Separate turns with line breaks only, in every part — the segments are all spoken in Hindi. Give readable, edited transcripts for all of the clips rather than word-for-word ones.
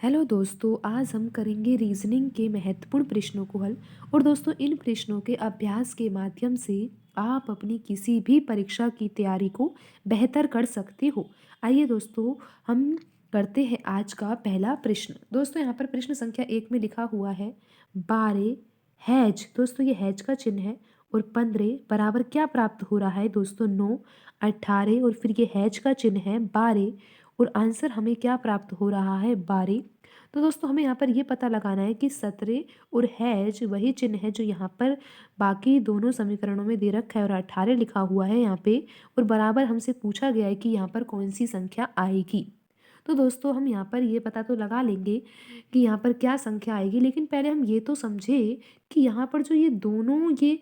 हेलो दोस्तों, आज हम करेंगे रीजनिंग के महत्वपूर्ण प्रश्नों को हल। और दोस्तों, इन प्रश्नों के अभ्यास के माध्यम से आप अपनी किसी भी परीक्षा की तैयारी को बेहतर कर सकते हो। आइए दोस्तों, हम करते हैं आज का पहला प्रश्न। दोस्तों, यहाँ पर प्रश्न संख्या 1 में लिखा हुआ है 12 हैज। दोस्तों, ये हैज का चिन्ह है। और 15 बराबर क्या प्राप्त हो रहा है दोस्तों? 9। 18 और फिर ये हैज का चिन्ह है 12 और आंसर हमें क्या प्राप्त हो रहा है? 12। तो दोस्तों, हमें यहाँ पर ये पता लगाना है कि 17 और हैज वही चिन्ह है जो यहाँ पर बाकी दोनों समीकरणों में दे रखा है और 18 लिखा हुआ है यहाँ पे। और बराबर हमसे पूछा गया है कि यहाँ पर कौन सी संख्या आएगी। तो दोस्तों, हम यहाँ पर ये पता तो लगा लेंगे कि यहाँ पर क्या संख्या आएगी, लेकिन पहले हम ये तो समझे कि यहाँ पर जो ये दोनों ये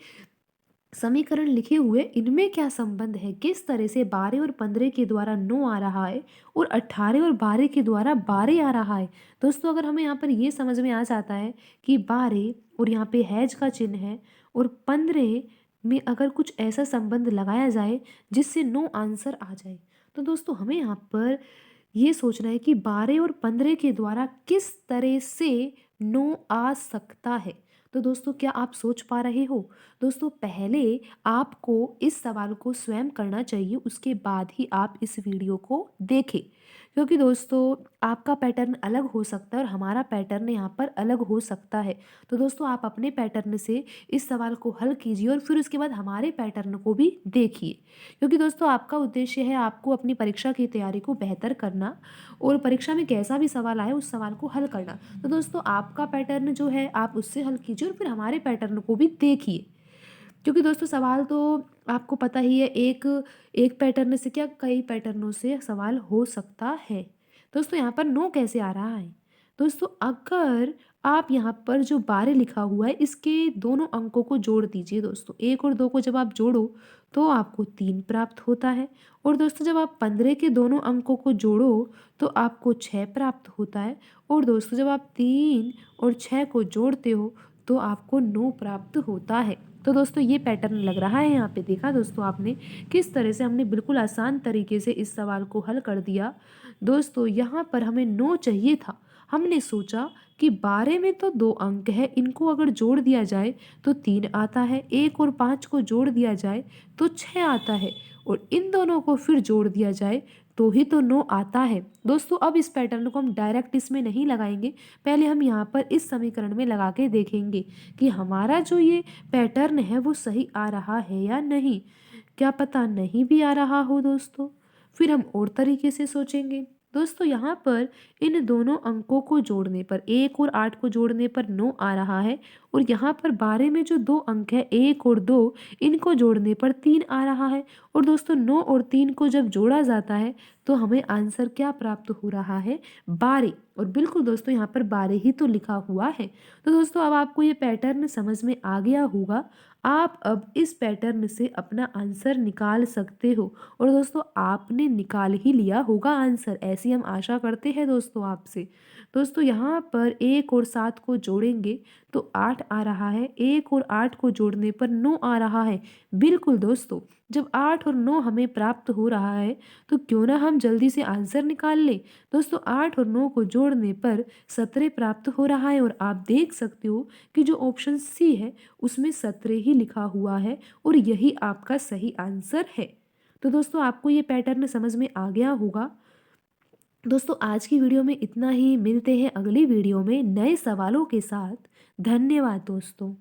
समीकरण लिखे हुए इनमें क्या संबंध है, किस तरह से 12 और 15 के द्वारा 9 आ रहा है और 18 और 12 के द्वारा 12 आ रहा है। दोस्तों, अगर हमें यहाँ पर ये समझ में आ जाता है कि 12 और यहाँ पे हैज का चिन्ह है और 15 में अगर कुछ ऐसा संबंध लगाया जाए जिससे 9 आंसर आ जाए, तो दोस्तों हमें यहाँ पर ये सोचना है कि 12 और 15 के द्वारा किस तरह से 9 आ सकता है। तो दोस्तों, क्या आप सोच पा रहे हो? दोस्तों, पहले आपको इस सवाल को स्वयं करना चाहिए, उसके बाद ही आप इस वीडियो को देखें। क्योंकि दोस्तों, आपका पैटर्न अलग हो सकता है और हमारा पैटर्न यहाँ पर अलग हो सकता है। तो दोस्तों, आप अपने पैटर्न से इस सवाल को हल कीजिए और फिर उसके बाद हमारे पैटर्न को भी देखिए। क्योंकि दोस्तों, आपका उद्देश्य है आपको अपनी परीक्षा की तैयारी को बेहतर करना और परीक्षा में कैसा भी सवाल आए उस सवाल को हल करना। तो दोस्तों, आपका पैटर्न जो है आप उससे हल कीजिए और फिर हमारे पैटर्न को भी देखिए। क्योंकि दोस्तों, सवाल तो आपको पता ही है, एक एक पैटर्न से क्या कई पैटर्नों से सवाल हो सकता है। दोस्तों, यहाँ पर 9 कैसे आ रहा है? दोस्तों, अगर आप यहाँ पर जो 12 लिखा हुआ है इसके दोनों अंकों को जोड़ दीजिए। दोस्तों, 1 और 2 को जब आप जोड़ो तो आपको 3 प्राप्त होता है। और दोस्तों, जब आप 15 के दोनों अंकों को जोड़ो तो आपको 6 प्राप्त होता है। और दोस्तों, जब आप 3 और 6 को जोड़ते हो तो आपको 9 प्राप्त होता है। तो दोस्तों, ये पैटर्न लग रहा है यहाँ पे। देखा दोस्तों आपने किस तरह से हमने बिल्कुल आसान तरीके से इस सवाल को हल कर दिया। दोस्तों, यहाँ पर हमें 9 चाहिए था। हमने सोचा कि 12 में तो 2 अंक है, इनको अगर जोड़ दिया जाए तो 3 आता है, 1 और 5 को जोड़ दिया जाए तो 6 आता है और इन दोनों को फिर जोड़ दिया जाए तो ही तो 9 आता है। दोस्तों, अब इस पैटर्न को हम डायरेक्ट इसमें नहीं लगाएंगे, पहले हम यहाँ पर इस समीकरण में लगा के देखेंगे कि हमारा जो ये पैटर्न है वो सही आ रहा है या नहीं। क्या पता नहीं भी आ रहा हो दोस्तों, फिर हम और तरीके से सोचेंगे। दोस्तों, यहाँ पर इन दोनों अंकों को जोड़ने पर 1 और 8 को जोड़ने पर 9 आ रहा है और यहाँ पर 12 में जो 2 अंक है 1 और 2 इनको जोड़ने पर 3 आ रहा है। और दोस्तों, 9 और 3 को जब जोड़ा जाता है तो हमें आंसर क्या प्राप्त हो रहा है? 12। और बिल्कुल दोस्तों, यहाँ पर 12 ही तो लिखा हुआ है। तो दोस्तों, अब आपको ये पैटर्न समझ में आ गया होगा। आप अब इस पैटर्न से अपना आंसर निकाल सकते हो। और दोस्तों, आपने निकाल ही लिया होगा आंसर, ऐसी हम आशा करते हैं दोस्तों आपसे। दोस्तों, यहाँ पर 1 और 7 को जोड़ेंगे तो 8 आ रहा है, 1 और 8 को जोड़ने पर 9 आ रहा है। बिल्कुल दोस्तों, जब 8 और 9 हमें प्राप्त हो रहा है तो क्यों ना हम जल्दी से आंसर निकाल लें। दोस्तों, 8 और 9 को जोड़ने पर 17 प्राप्त हो रहा है और आप देख सकते हो कि जो ऑप्शन सी है उसमें 17 ही लिखा हुआ है और यही आपका सही आंसर है। तो दोस्तों, आपको ये पैटर्न समझ में आ गया होगा। दोस्तों, आज की वीडियो में इतना ही। मिलते हैं अगली वीडियो में नए सवालों के साथ। धन्यवाद दोस्तों।